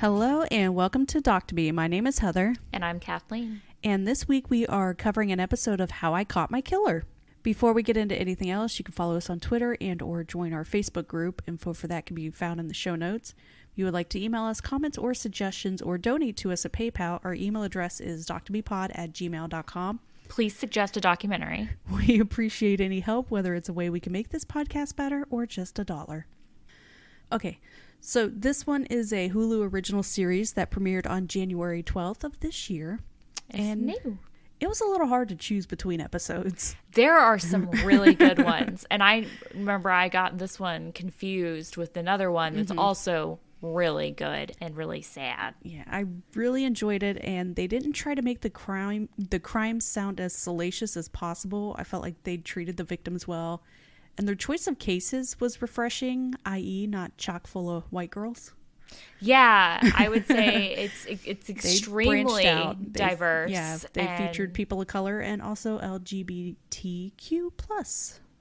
Hello and welcome to Doc2B. My name is Heather. And I'm Kathleen. And this week we are covering an episode of How I Caught My Killer. Before we get into anything else, you can follow us on Twitter and or join our Facebook group. Info for that can be found in the show notes. If you would like to email us comments or suggestions or donate to us at PayPal, our email address is doc2bpod@gmail.com. Please suggest a documentary. We appreciate any help, whether it's a way we can make this podcast better or just $1. Okay, so this one is a Hulu original series that premiered on January 12th of this year. It's new. It was a little hard to choose between episodes. There are some really good ones. And I remember I got this one confused with another one that's also really good and really sad. Yeah, I really enjoyed it, and they didn't try to make the crimes sound as salacious as possible. I felt like they treated the victims well. And their choice of cases was refreshing, i.e. not chock full of white girls. Yeah, I would say it's extremely diverse. They featured people of color and also LGBTQ+.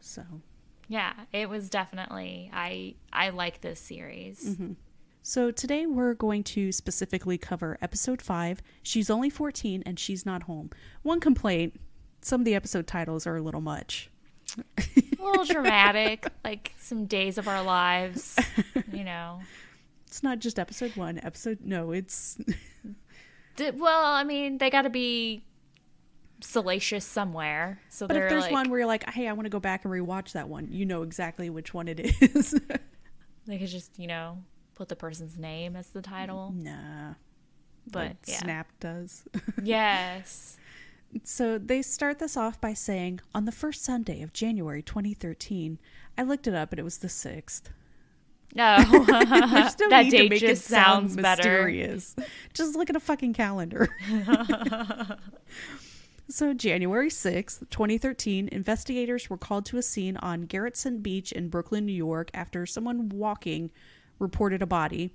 So, yeah, it was definitely, I like this series. Mm-hmm. So today we're going to specifically cover episode 5, She's Only 14 and She's Not Home. One complaint, some of the episode titles are a little much. A little dramatic, like some days of our lives, you know. It's not just episode 1. It's... Well, I mean, they got to be salacious somewhere. So but if there's like, one where you're like, hey, I want to go back and rewatch that one, you know exactly which one it is. They could just, put the person's name as the title. Nah. But yeah. Snap does. Yes. So they start this off by saying, on the first Sunday of January 2013, I looked it up and it was the 6th. No, that date just sounds mysterious. Better. Just look at a fucking calendar. So January 6th, 2013, investigators were called to a scene on Garrettson Beach in Brooklyn, New York after someone walking reported a body.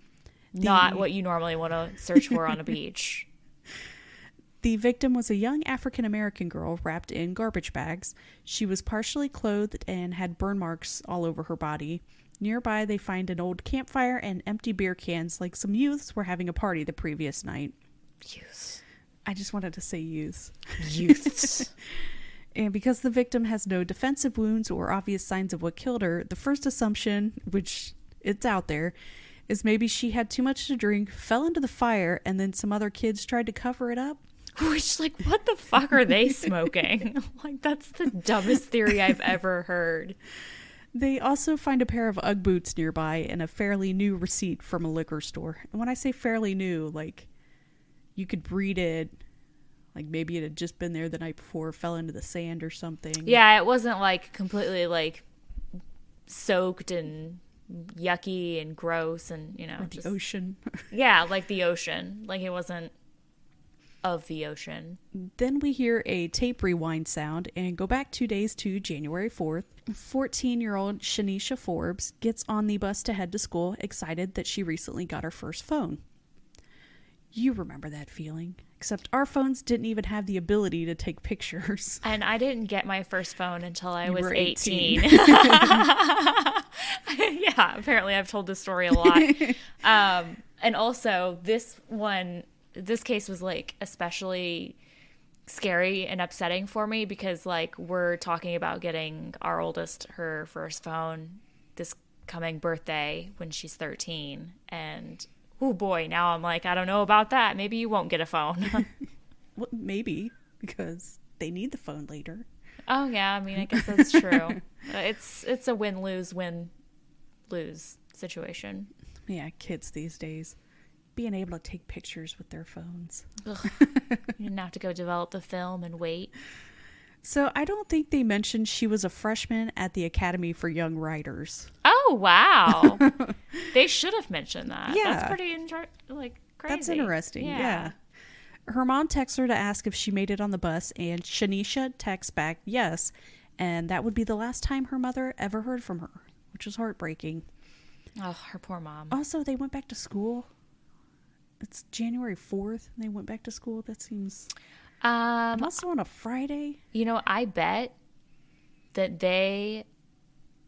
Not what you normally want to search for on a beach. The victim was a young African-American girl wrapped in garbage bags. She was partially clothed and had burn marks all over her body. Nearby, they find an old campfire and empty beer cans, like some youths were having a party the previous night. Youths. I just wanted to say youths. Youths. And because the victim has no defensive wounds or obvious signs of what killed her, the first assumption, which it's out there, is maybe she had too much to drink, fell into the fire, and then some other kids tried to cover it up. Which, like, what the fuck are they smoking? Like, that's the dumbest theory I've ever heard. They also find a pair of Ugg boots nearby and a fairly new receipt from a liquor store. And when I say fairly new, like, you could read it, like maybe it had just been there the night before, fell into the sand or something. Yeah, it wasn't, like, completely, like, soaked and yucky and gross and, Or the ocean. Yeah, like the ocean. Like, it wasn't of the ocean. Then we hear a tape rewind sound and go back 2 days to January 4th. 14-year-old Shanisha Forbes gets on the bus to head to school, excited that she recently got her first phone. You remember that feeling, except our phones didn't even have the ability to take pictures. And I didn't get my first phone until I was 18. Yeah, apparently I've told this story a lot. And also this case was like especially scary and upsetting for me because like we're talking about getting our oldest her first phone this coming birthday when she's 13, and oh boy, now I'm like, I don't know about that. Maybe you won't get a phone. Well, maybe because they need the phone later. Oh yeah, I mean, I guess that's true. It's a win-lose situation. Yeah, kids these days being able to take pictures with their phones. Ugh. You didn't have to go develop the film and wait. So I don't think they mentioned she was a freshman at the Academy for Young Writers. Oh, wow. They should have mentioned that. Yeah. That's pretty crazy. That's interesting. Yeah. Her mom texts her to ask if she made it on the bus, and Shanisha texts back yes, and that would be the last time her mother ever heard from her, which was heartbreaking. Oh, her poor mom. Also, they went back to school. It's January 4th, and they went back to school. That seems... and also on a Friday. I bet that they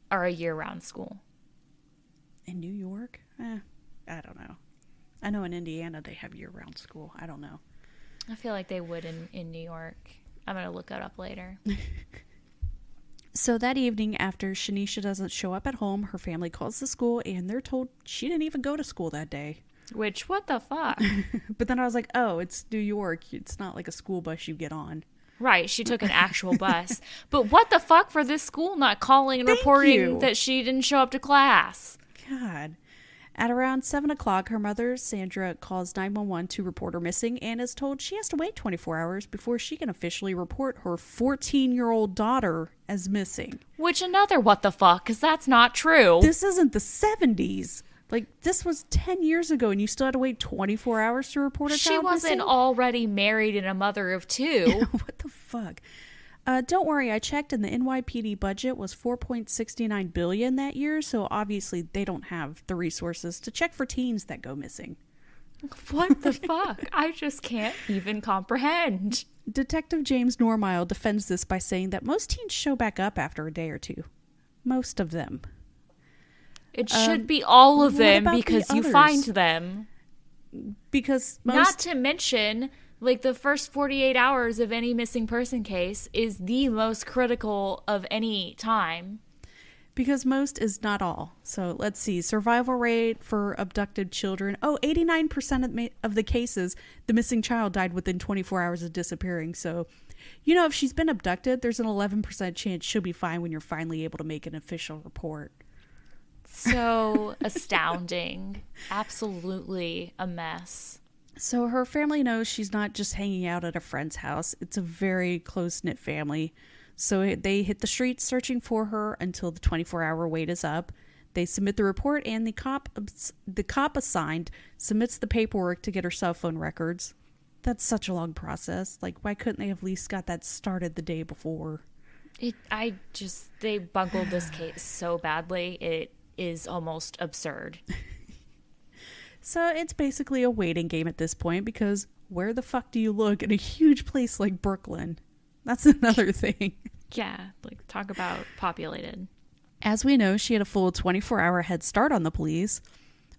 are a year-round school. In New York? I don't know. I know in Indiana they have year-round school. I don't know. I feel like they would in New York. I'm going to look that up later. So that evening, after Shanisha doesn't show up at home, her family calls the school and they're told she didn't even go to school that day. Which, what the fuck? But then I was like, oh, it's New York. It's not like a school bus you get on. Right, she took an actual bus. But what the fuck for this school not calling and reporting that she didn't show up to class? God. At around 7 o'clock, her mother, Sandra, calls 911 to report her missing and is told she has to wait 24 hours before she can officially report her 14-year-old daughter as missing. Which another what the fuck, because that's not true. This isn't the 70s. Like, this was 10 years ago and you still had to wait 24 hours to report a child missing? She wasn't already married and a mother of two. What the fuck? Don't worry, I checked and the NYPD budget was $4.69 billion that year, so obviously they don't have the resources to check for teens that go missing. What the fuck? I just can't even comprehend. Detective James Normile defends this by saying that most teens show back up after a day or two. Most of them. It should be all of them because you find them. Because not to mention, like, the first 48 hours of any missing person case is the most critical of any time. Because most is not all. So let's see. Survival rate for abducted children. 89% of the cases, the missing child died within 24 hours of disappearing. So, if she's been abducted, there's an 11% chance she'll be fine when you're finally able to make an official report. So astounding. Absolutely a mess. So her family knows she's not just hanging out at a friend's house. It's a very close-knit family. So they hit the streets searching for her until the 24-hour wait is up. They submit the report and the cop assigned submits the paperwork to get her cell phone records. That's such a long process. Like, why couldn't they have at least got that started the day before? They bungled this case so badly. It is almost absurd. So it's basically a waiting game at this point because where the fuck do you look in a huge place like Brooklyn? That's another thing. Yeah, like, talk about populated. As we know, she had a full 24-hour head start on the police.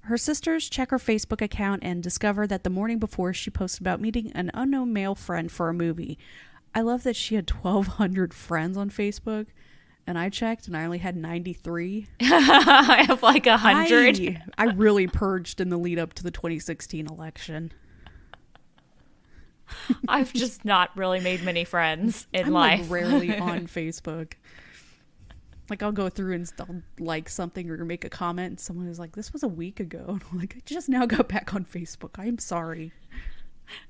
Her sisters check her Facebook account and discover that the morning before she posted about meeting an unknown male friend for a movie. I love that she had 1,200 friends on Facebook. And I checked, and I only had 93. I have like 100. I really purged in the lead up to the 2016 election. I've just not really made many friends in I'm life. Like rarely on Facebook. Like, I'll go through and I'll like something or make a comment, and someone is like, "This was a week ago." And I'm like, "I just now got back on Facebook. I'm sorry.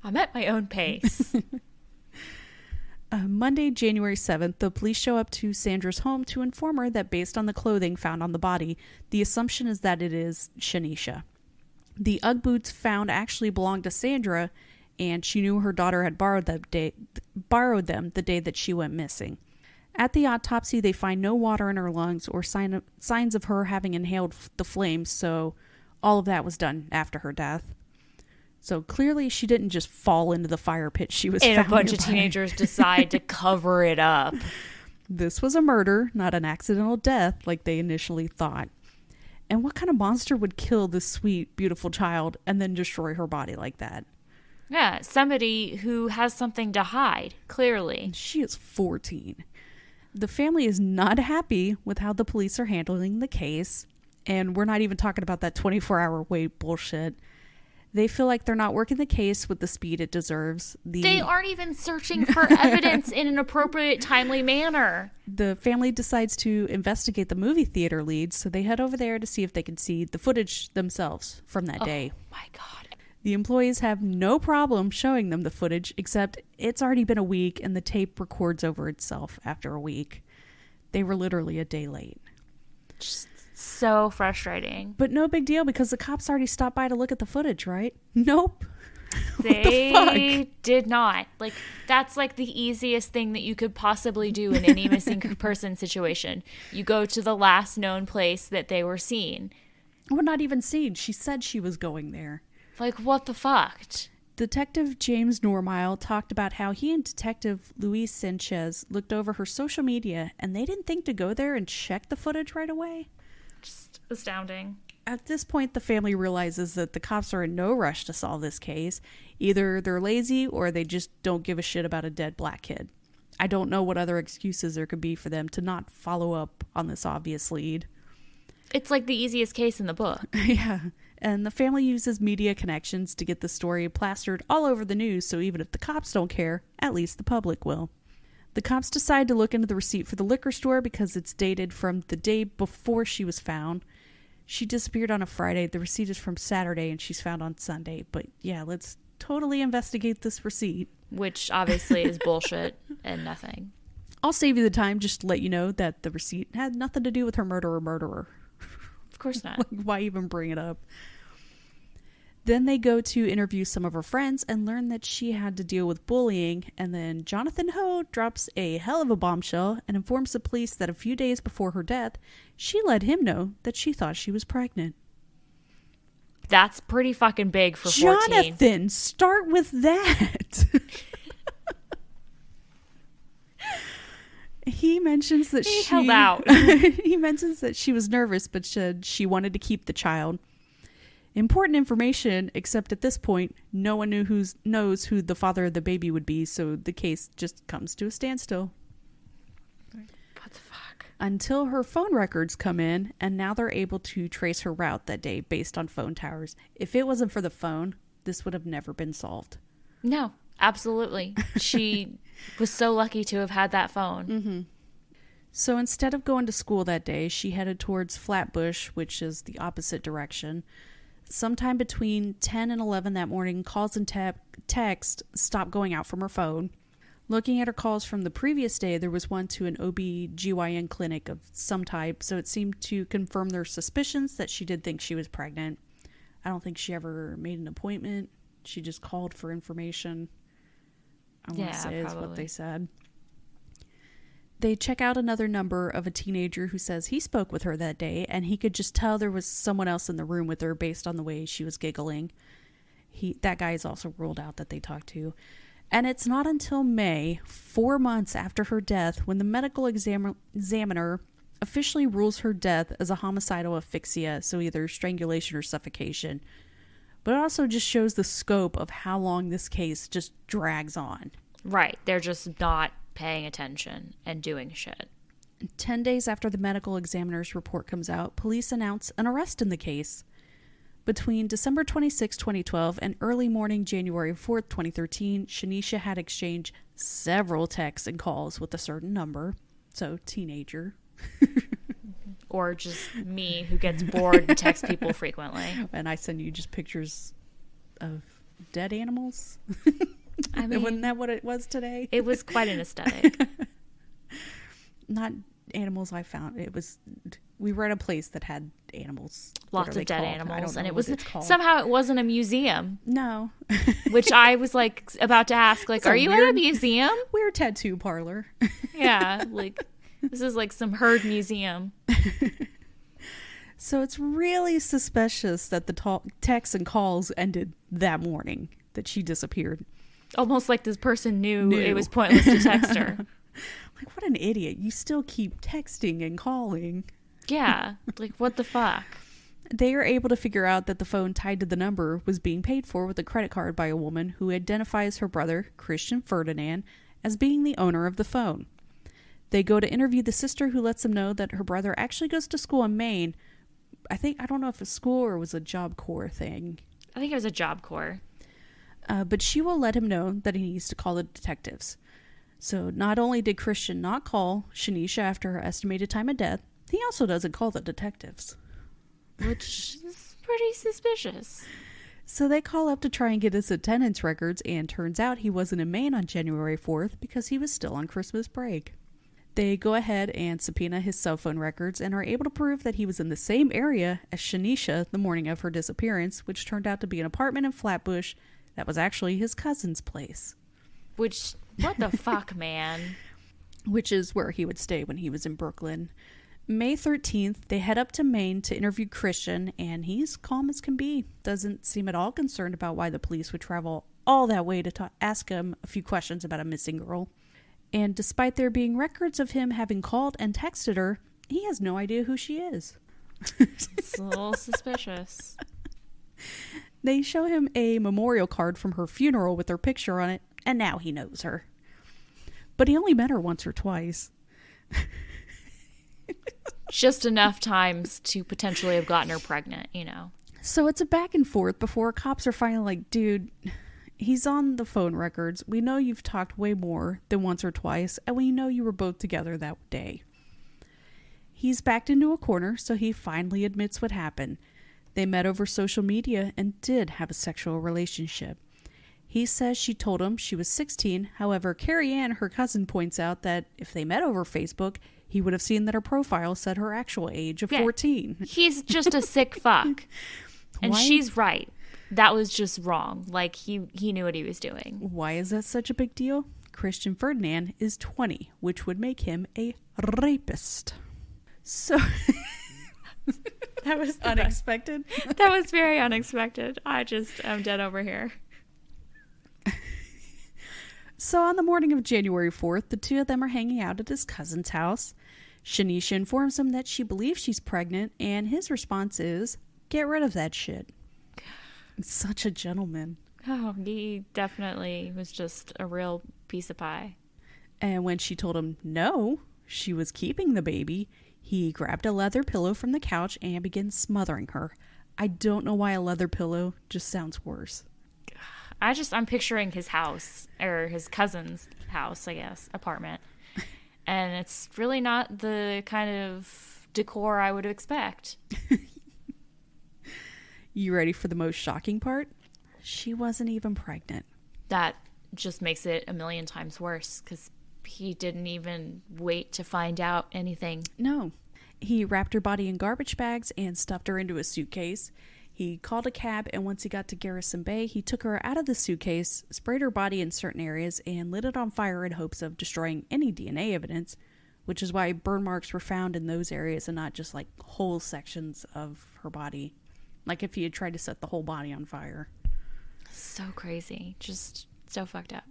I'm at my own pace." Monday, January 7th, the police show up to Sandra's home to inform her that based on the clothing found on the body, the assumption is that it is Shanisha. The Ugg boots found actually belonged to Sandra, and she knew her daughter had borrowed them the day that she went missing. At the autopsy, they find no water in her lungs or signs of her having inhaled the flames, so all of that was done after her death. So clearly she didn't just fall into the fire pit she was found and a bunch nearby. of teenagers decide to cover it up. This was a murder, not an accidental death like they initially thought. And what kind of monster would kill this sweet, beautiful child and then destroy her body like that? Yeah, somebody who has something to hide, clearly. And she is 14. The family is not happy with how the police are handling the case. And we're not even talking about that 24-hour wait bullshit. They feel like they're not working the case with the speed it deserves. They aren't even searching for evidence in an appropriate, timely manner. The family decides to investigate the movie theater leads, so they head over there to see if they can see the footage themselves from that day. Oh my God. The employees have no problem showing them the footage, except it's already been a week and the tape records over itself after a week. They were literally a day late. Just so frustrating. But no big deal because the cops already stopped by to look at the footage, right? Nope. They did not. Like, that's like the easiest thing that you could possibly do in any missing person situation. You go to the last known place that they were seen. Well, not even seen. She said she was going there. Like, what the fuck? Detective James Normile talked about how he and Detective Luis Sanchez looked over her social media and they didn't think to go there and check the footage right away. Just astounding. At this point, the family realizes that the cops are in no rush to solve this case. Either they're lazy or they just don't give a shit about a dead black kid. I don't know what other excuses there could be for them to not follow up on this obvious lead. It's like the easiest case in the book. Yeah. And the family uses media connections to get the story plastered all over the news, so even if the cops don't care, at least the public will. The cops decide to look into the receipt for the liquor store because it's dated from the day before she was found. She disappeared on a Friday. The receipt is from Saturday and she's found on Sunday. But yeah, let's totally investigate this receipt. Which obviously is bullshit and nothing. I'll save you the time just to let you know that the receipt had nothing to do with her murderer. Of course not. Like, why even bring it up? Then they go to interview some of her friends and learn that she had to deal with bullying. And then Jonathan Ho drops a hell of a bombshell and informs the police that a few days before her death, she let him know that she thought she was pregnant. That's pretty fucking big for 14. Jonathan, start with that. He mentions that he held out. He mentions that she was nervous, but said she wanted to keep the child. Important information, except at this point, no one knows who the father of the baby would be, so the case just comes to a standstill. What the fuck? Until her phone records come in, and now they're able to trace her route that day based on phone towers. If it wasn't for the phone, this would have never been solved. No, absolutely. She was so lucky to have had that phone. Mm-hmm. So instead of going to school that day, she headed towards Flatbush, which is the opposite direction. Sometime between 10 and 11 that morning, calls and text stopped going out from her phone. Looking at her calls from the previous day, there was one to an OB/GYN clinic of some type, so it seemed to confirm their suspicions that she did think she was pregnant. I don't think she ever made an appointment. She just called for information. I want to say is what they said. They check out another number of a teenager who says he spoke with her that day, and he could just tell there was someone else in the room with her based on the way she was giggling. That guy is also ruled out that they talked to. And it's not until May, 4 months after her death, when the medical examiner officially rules her death as a homicidal asphyxia, so either strangulation or suffocation. But it also just shows the scope of how long this case just drags on. Right. They're just not paying attention and doing shit. 10 days after the medical examiner's report comes out, police announce an arrest in the case. Between December 26, 2012 and early morning January 4th, 2013, Shanisha had exchanged several texts and calls with a certain number. So, teenager. Or just me who gets bored and texts people frequently. And I send you just pictures of dead animals. I mean, wasn't that what it was today? It was quite an aesthetic. Not animals I found. We were at a place that had animals. Lots of dead animals. And it was called. Somehow it wasn't a museum. No. Which I was like about to ask, like, are you at a museum? We're a tattoo parlor. Yeah. Like, this is like some herd museum. So it's really suspicious that the texts and calls ended that morning that she disappeared. Almost like this person knew it was pointless to text her. Like, what an idiot. You still keep texting and calling. Yeah. Like, what the fuck? They are able to figure out that the phone tied to the number was being paid for with a credit card by a woman who identifies her brother, Christian Ferdinand, as being the owner of the phone. They go to interview the sister, who lets them know that her brother actually goes to school in Maine. I don't know if it's school or it was a Job Corps thing. I think it was a Job Corps. But she will let him know that he needs to call the detectives. So not only did Christian not call Shanisha after her estimated time of death, he also doesn't call the detectives. Which is pretty suspicious. So they call up to try and get his attendance records, and turns out he wasn't in Maine on January 4th because he was still on Christmas break. They go ahead and subpoena his cell phone records and are able to prove that he was in the same area as Shanisha the morning of her disappearance, which turned out to be an apartment in Flatbush that was actually his cousin's place. Which, what the fuck, man? Which is where he would stay when he was in Brooklyn. May 13th, they head up to Maine to interview Christian, and he's calm as can be. Doesn't seem at all concerned about why the police would travel all that way to ask him a few questions about a missing girl. And despite there being records of him having called and texted her, he has no idea who she is. It's a little suspicious. They show him a memorial card from her funeral with her picture on it, and now he knows her. But he only met her once or twice. Just enough times to potentially have gotten her pregnant, So it's a back and forth before cops are finally like, dude, he's on the phone records. We know you've talked way more than once or twice, and we know you were both together that day. He's backed into a corner, so he finally admits what happened. They met over social media and did have a sexual relationship. He says she told him she was 16. However, Carrie Ann, her cousin, points out that if they met over Facebook, he would have seen that her profile said her actual age of 14. He's just a sick fuck. And she's right. That was just wrong. Like, he knew what he was doing. Why is that such a big deal? Christian Ferdinand is 20, which would make him a rapist. So... That was unexpected. That was very unexpected. I'm dead over here. So on the morning of January 4th, the two of them are hanging out at his cousin's house. Shanisha informs him that she believes she's pregnant, and his response is, get rid of that shit. Such a gentleman. Oh, he definitely was just a real piece of pie. And when she told him no, she was keeping the baby, he grabbed a leather pillow from the couch and began smothering her. I don't know why a leather pillow just sounds worse. I'm picturing his house, or his cousin's house, I guess, apartment. And it's really not the kind of decor I would expect. You ready for the most shocking part? She wasn't even pregnant. That just makes it a million times worse, because he didn't even wait to find out anything. No. He wrapped her body in garbage bags and stuffed her into a suitcase. He called a cab, and once he got to Garrison Bay, he took her out of the suitcase, sprayed her body in certain areas, and lit it on fire in hopes of destroying any DNA evidence, which is why burn marks were found in those areas and not just like whole sections of her body. Like if he had tried to set the whole body on fire. So crazy. Just so fucked up.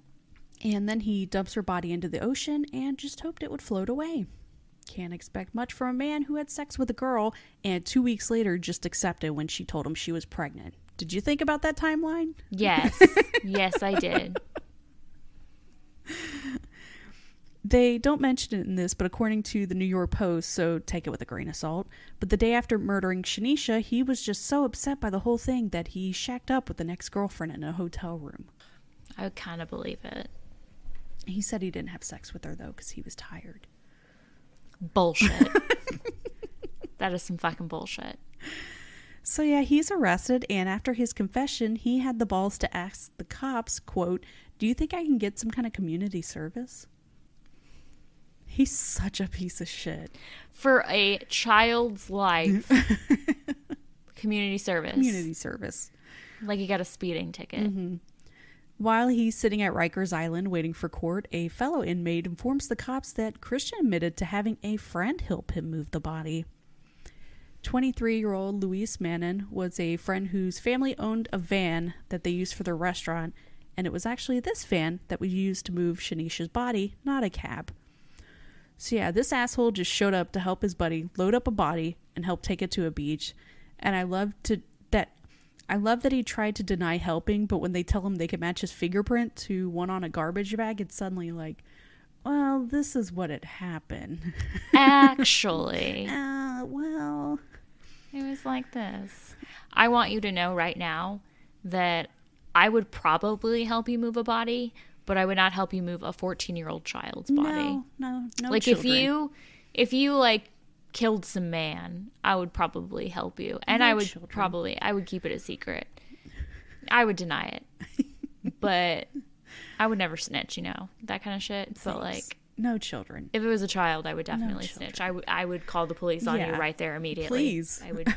And then he dumps her body into the ocean and just hoped it would float away. Can't expect much from a man who had sex with a girl and 2 weeks later just accepted when she told him she was pregnant. Did you think about that timeline? Yes. Yes, I did. They don't mention it in this, but according to the New York Post, so take it with a grain of salt, but the day after murdering Shanisha, he was just so upset by the whole thing that he shacked up with an ex-girlfriend in a hotel room. I would kind of believe it. He said he didn't have sex with her, though, because he was tired. Bullshit. That is some fucking bullshit. So yeah, he's arrested, and after his confession, he had the balls to ask the cops, quote, "Do you think I can get some kind of community service?" He's such a piece of shit. For a child's life. Community service. Community service. Like you got a speeding ticket. Mm-hmm. While he's sitting at Rikers Island waiting for court, a fellow inmate informs the cops that Christian admitted to having a friend help him move the body. 23-year-old Luis Manin was a friend whose family owned a van that they used for their restaurant, and it was actually this van that was used to move Shanisha's body, not a cab. So yeah, this asshole just showed up to help his buddy load up a body and help take it to a beach. And I love that he tried to deny helping, but when they tell him they can match his fingerprint to one on a garbage bag, it's suddenly like, well, this is what had happened. Actually. Well. It was like this. I want you to know right now that I would probably help you move a body, but I would not help you move a 14-year-old child's body. No like children. if you like killed some man, I would probably help you. And I would keep it a secret. I would deny it. But I would never snitch, that kind of shit. But like, no children. If it was a child, I would definitely snitch. I would call the police on you right there immediately. Please. I would.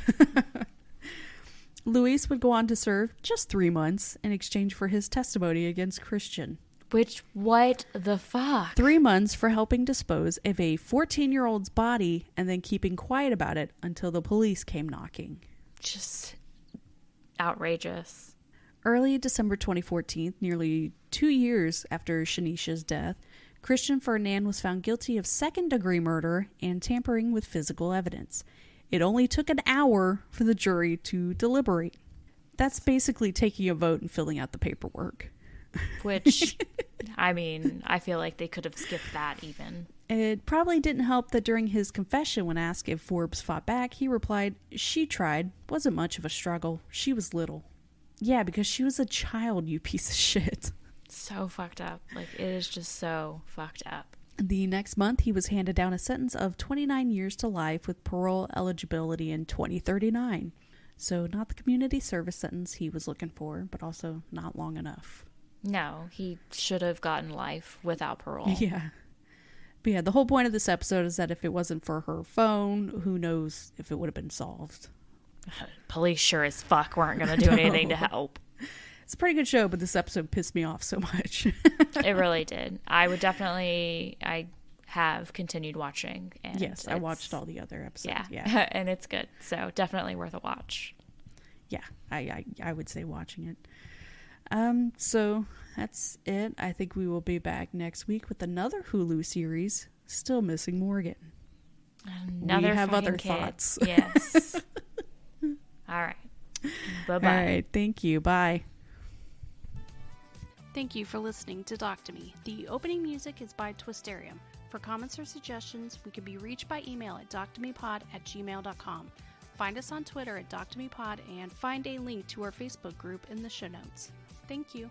Luis would go on to serve just 3 months in exchange for his testimony against Christian. Which, what the fuck? 3 months for helping dispose of a 14-year-old's body and then keeping quiet about it until the police came knocking. Just outrageous. Early December 2014, nearly 2 years after Shanisha's death, Christian Ferdinand was found guilty of second-degree murder and tampering with physical evidence. It only took an hour for the jury to deliberate. That's basically taking a vote and filling out the paperwork. Which, I mean, I feel like they could have skipped that even. It probably didn't help that during his confession, when asked if Forbes fought back, he replied, "She tried. Wasn't much of a struggle. She was little." Yeah, because she was a child, you piece of shit. So fucked up. Like, it is just so fucked up. The next month, he was handed down a sentence of 29 years to life with parole eligibility in 2039. So not the community service sentence he was looking for, but also not long enough. No, he should have gotten life without parole. Yeah. But yeah, the whole point of this episode is that if it wasn't for her phone, who knows if it would have been solved. Police sure as fuck weren't going to do anything to help. It's a pretty good show, but this episode pissed me off so much. It really did. I have continued watching. And yes, I watched all the other episodes. Yeah. And it's good. So definitely worth a watch. Yeah, I would say watching it. So that's it. I think we will be back next week with another Hulu series, Still Missing Morgan. Another we have other kid. thoughts. Yes. All right. Bye-bye. All right. Thank you. Bye. Thank you for listening to Doc to Me. The opening music is by Twisterium. For comments or suggestions, we can be reached by email at doctomepod@gmail.com. Find us on Twitter at doctomepod and find a link to our Facebook group in the show notes. Thank you.